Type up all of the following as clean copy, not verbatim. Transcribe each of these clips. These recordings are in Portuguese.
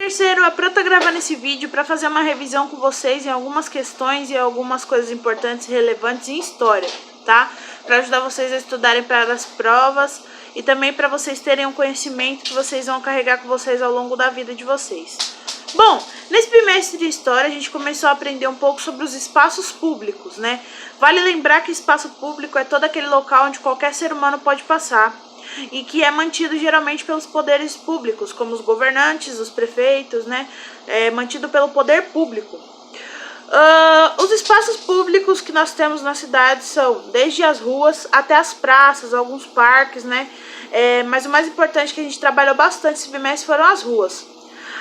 Terceiro, é pra eu estar gravando esse vídeo para fazer uma revisão com vocês em algumas questões e algumas coisas importantes e relevantes em história, tá? Para ajudar vocês a estudarem para as provas e também para vocês terem um conhecimento que vocês vão carregar com vocês ao longo da vida de vocês. Bom, nesse bimestre de História a gente começou a aprender um pouco sobre os espaços públicos, né? Vale lembrar que espaço público é todo aquele local onde qualquer ser humano pode passar e que é mantido geralmente pelos poderes públicos, como os governantes, os prefeitos, né? É mantido pelo poder público. Os espaços públicos que nós temos na cidade são desde as ruas até as praças, alguns parques, né? Mas o mais importante que a gente trabalhou bastante esse bimestre foram as ruas.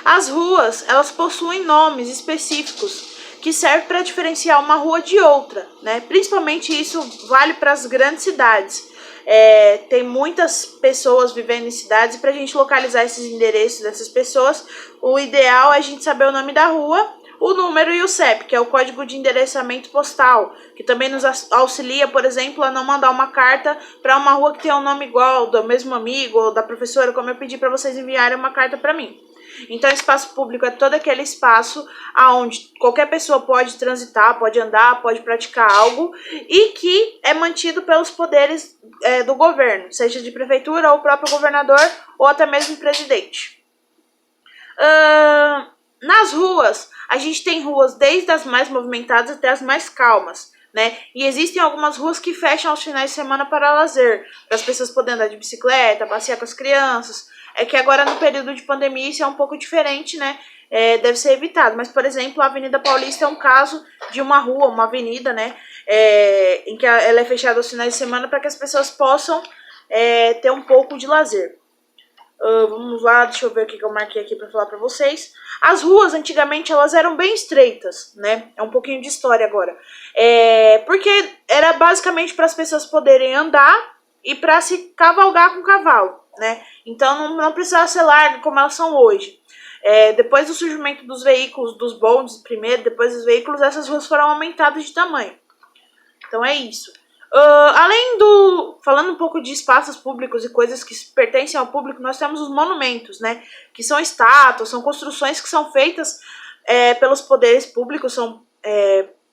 As ruas, elas possuem nomes específicos que servem para diferenciar uma rua de outra, né? Principalmente isso vale para as grandes cidades. Tem muitas pessoas vivendo em cidades e para a gente localizar esses endereços dessas pessoas, o ideal é a gente saber o nome da rua, o número e o CEP, que é o Código de Endereçamento Postal, que também nos auxilia, por exemplo, a não mandar uma carta para uma rua que tem um nome igual, do mesmo amigo ou da professora, como eu pedi para vocês enviarem uma carta para mim. Então, espaço público é todo aquele espaço onde qualquer pessoa pode transitar, pode andar, pode praticar algo e que é mantido pelos poderes do governo, seja de prefeitura ou o próprio governador ou até mesmo presidente. Nas ruas, a gente tem ruas desde as mais movimentadas até as mais calmas, né? E existem algumas ruas que fecham aos finais de semana para lazer, para as pessoas poderem andar de bicicleta, passear com as crianças. É que agora no período de pandemia isso é um pouco diferente, né? Deve ser evitado. Mas, por exemplo, a Avenida Paulista é um caso de uma rua, uma avenida, né? Em que ela é fechada aos finais de semana para que as pessoas possam ter um pouco de lazer. Vamos lá, deixa eu ver o que eu marquei aqui para falar para vocês. As ruas, antigamente, elas eram bem estreitas, né? É um pouquinho de história agora. Porque era basicamente para as pessoas poderem andar e para se cavalgar com o cavalo, né? Então não precisava ser larga como elas são hoje. Depois do surgimento dos veículos, dos bondes primeiro, depois dos veículos, essas ruas foram aumentadas de tamanho. Então é isso. Falando um pouco de espaços públicos e coisas que pertencem ao público, nós temos os monumentos, né? Que são estátuas, são construções que são feitas pelos poderes públicos, são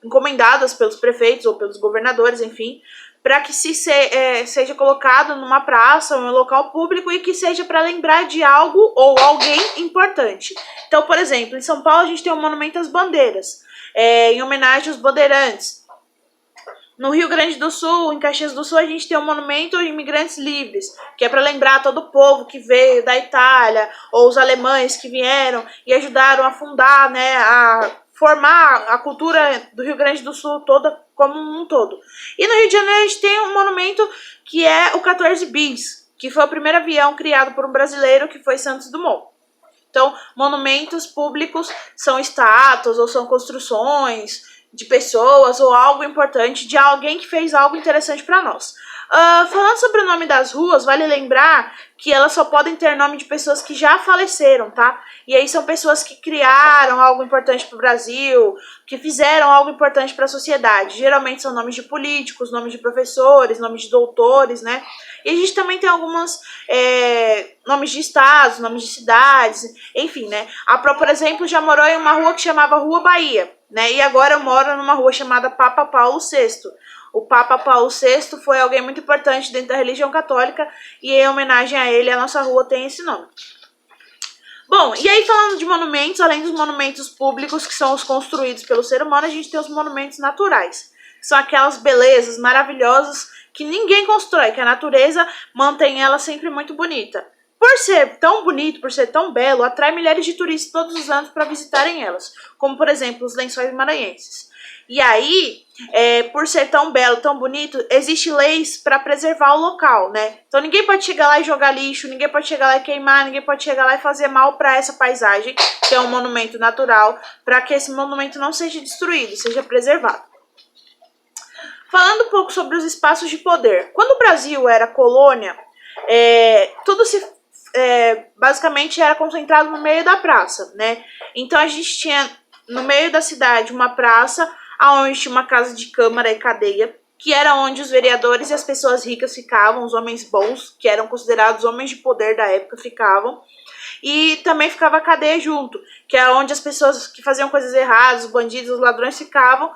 encomendadas pelos prefeitos ou pelos governadores, enfim, para que seja colocado numa praça ou em um local público e que seja para lembrar de algo ou alguém importante. Então, por exemplo, em São Paulo a gente tem um monumento às bandeiras, em homenagem aos bandeirantes. No Rio Grande do Sul, em Caxias do Sul, a gente tem um monumento aos imigrantes livres, que é para lembrar todo o povo que veio da Itália, ou os alemães que vieram e ajudaram a fundar, né, a formar a cultura do Rio Grande do Sul toda como um todo. E no Rio de Janeiro a gente tem um monumento que é o 14 Bis, que foi o primeiro avião criado por um brasileiro, que foi Santos Dumont. Então, monumentos públicos são estátuas ou são construções de pessoas ou algo importante de alguém que fez algo interessante para nós. Falando sobre o nome das ruas, vale lembrar que elas só podem ter nome de pessoas que já faleceram, tá? E aí são pessoas que criaram algo importante para o Brasil, que fizeram algo importante para a sociedade. Geralmente são nomes de políticos, nomes de professores, nomes de doutores, né? E a gente também tem algumas nomes de estados, nomes de cidades, enfim, né? A Pro, por exemplo, já morou em uma rua que chamava Rua Bahia, né? E agora eu moro numa rua chamada Papa Paulo VI. O Papa Paulo VI foi alguém muito importante dentro da religião católica e em homenagem a ele a nossa rua tem esse nome. Bom, e aí falando de monumentos, além dos monumentos públicos que são os construídos pelo ser humano, a gente tem os monumentos naturais. São aquelas belezas maravilhosas que ninguém constrói, que a natureza mantém ela sempre muito bonita. Por ser tão bonito, por ser tão belo, atrai milhares de turistas todos os anos para visitarem elas, como por exemplo os Lençóis Maranhenses. E aí, por ser tão belo, tão bonito, existem leis para preservar o local, né? Então ninguém pode chegar lá e jogar lixo, ninguém pode chegar lá e queimar, ninguém pode chegar lá e fazer mal para essa paisagem, que é um monumento natural, para que esse monumento não seja destruído, seja preservado. Falando um pouco sobre os espaços de poder. Quando o Brasil era colônia, tudo basicamente era concentrado no meio da praça, né? Então a gente tinha no meio da cidade uma praça onde tinha uma casa de câmara e cadeia, que era onde os vereadores e as pessoas ricas ficavam, os homens bons, que eram considerados homens de poder da época, ficavam. E também ficava a cadeia junto. que é onde as pessoas que faziam coisas erradas, os bandidos, os ladrões ficavam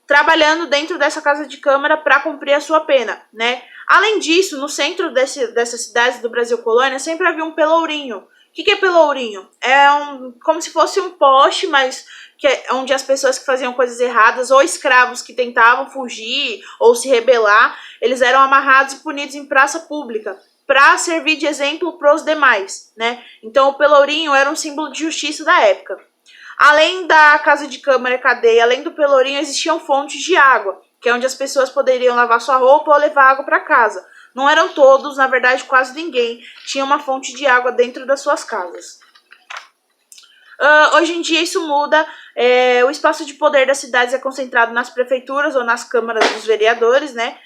trabalhando dentro dessa casa de câmara para cumprir a sua pena, né? Além disso, no centro dessas cidades do Brasil colônia sempre havia um pelourinho. O que é pelourinho? É como se fosse um poste, mas que é onde as pessoas que faziam coisas erradas, ou escravos que tentavam fugir ou se rebelar, eles eram amarrados e punidos em praça pública, para servir de exemplo para os demais, né? Então o pelourinho era um símbolo de justiça da época. Além da casa de câmara e cadeia, além do pelourinho, existiam fontes de água, que é onde as pessoas poderiam lavar sua roupa ou levar água para casa. Não eram todos, na verdade quase ninguém tinha uma fonte de água dentro das suas casas. Hoje em dia isso muda, o espaço de poder das cidades é concentrado nas prefeituras ou nas câmaras dos vereadores, né?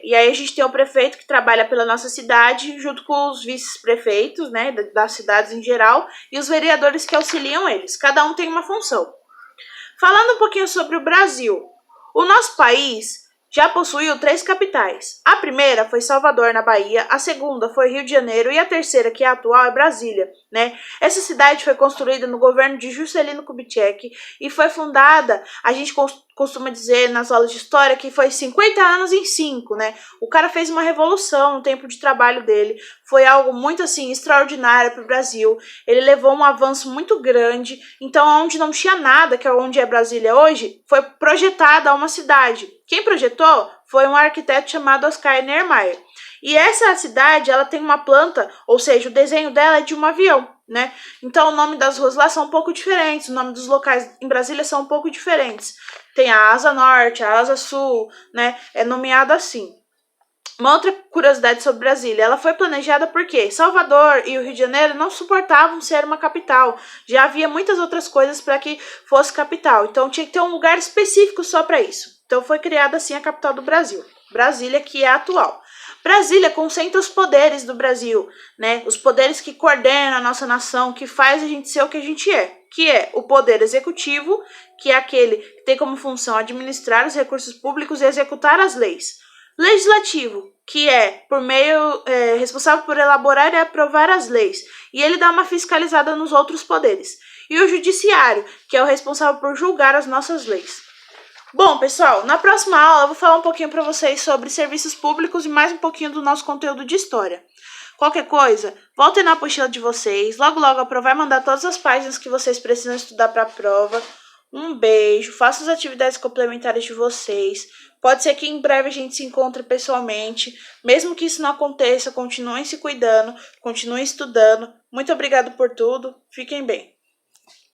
E aí a gente tem o prefeito que trabalha pela nossa cidade, junto com os vice-prefeitos, né, das cidades em geral, e os vereadores que auxiliam eles. Cada um tem uma função. Falando um pouquinho sobre o Brasil, o nosso país já possuiu 3 capitais. A primeira foi Salvador, na Bahia, a segunda foi Rio de Janeiro e a terceira, que é a atual, é Brasília, né? Essa cidade foi construída no governo de Juscelino Kubitschek e foi fundada, a gente costuma dizer nas aulas de história, que foi 50 anos em 5, né? O cara fez uma revolução no tempo de trabalho dele, foi algo muito assim extraordinário para o Brasil. Ele levou um avanço muito grande, então onde não tinha nada, que é onde é Brasília hoje, foi projetada uma cidade. Quem projetou foi um arquiteto chamado Oscar Niemeyer. E essa cidade, ela tem uma planta, ou seja, o desenho dela é de um avião, né? Então o nome das ruas lá são um pouco diferentes, o nome dos locais em Brasília são um pouco diferentes. Tem a Asa Norte, a Asa Sul, né? É nomeado assim. Uma outra curiosidade sobre Brasília, ela foi planejada porque Salvador e o Rio de Janeiro não suportavam ser uma capital. Já havia muitas outras coisas para que fosse capital, então tinha que ter um lugar específico só para isso. Então foi criada assim a capital do Brasil, Brasília, que é a atual. Brasília concentra os poderes do Brasil, né? Os poderes que coordenam a nossa nação, que faz a gente ser o que a gente é, que é o poder executivo, que é aquele que tem como função administrar os recursos públicos e executar as leis. Legislativo, que é responsável por elaborar e aprovar as leis, e ele dá uma fiscalizada nos outros poderes. E o judiciário, que é o responsável por julgar as nossas leis. Bom, pessoal, na próxima aula eu vou falar um pouquinho para vocês sobre serviços públicos e mais um pouquinho do nosso conteúdo de história. Qualquer coisa, voltem na apostila de vocês, logo a prova vai mandar todas as páginas que vocês precisam estudar para a prova. Um beijo, façam as atividades complementares de vocês. Pode ser que em breve a gente se encontre pessoalmente. Mesmo que isso não aconteça, continuem se cuidando, continuem estudando. Muito obrigado por tudo. Fiquem bem.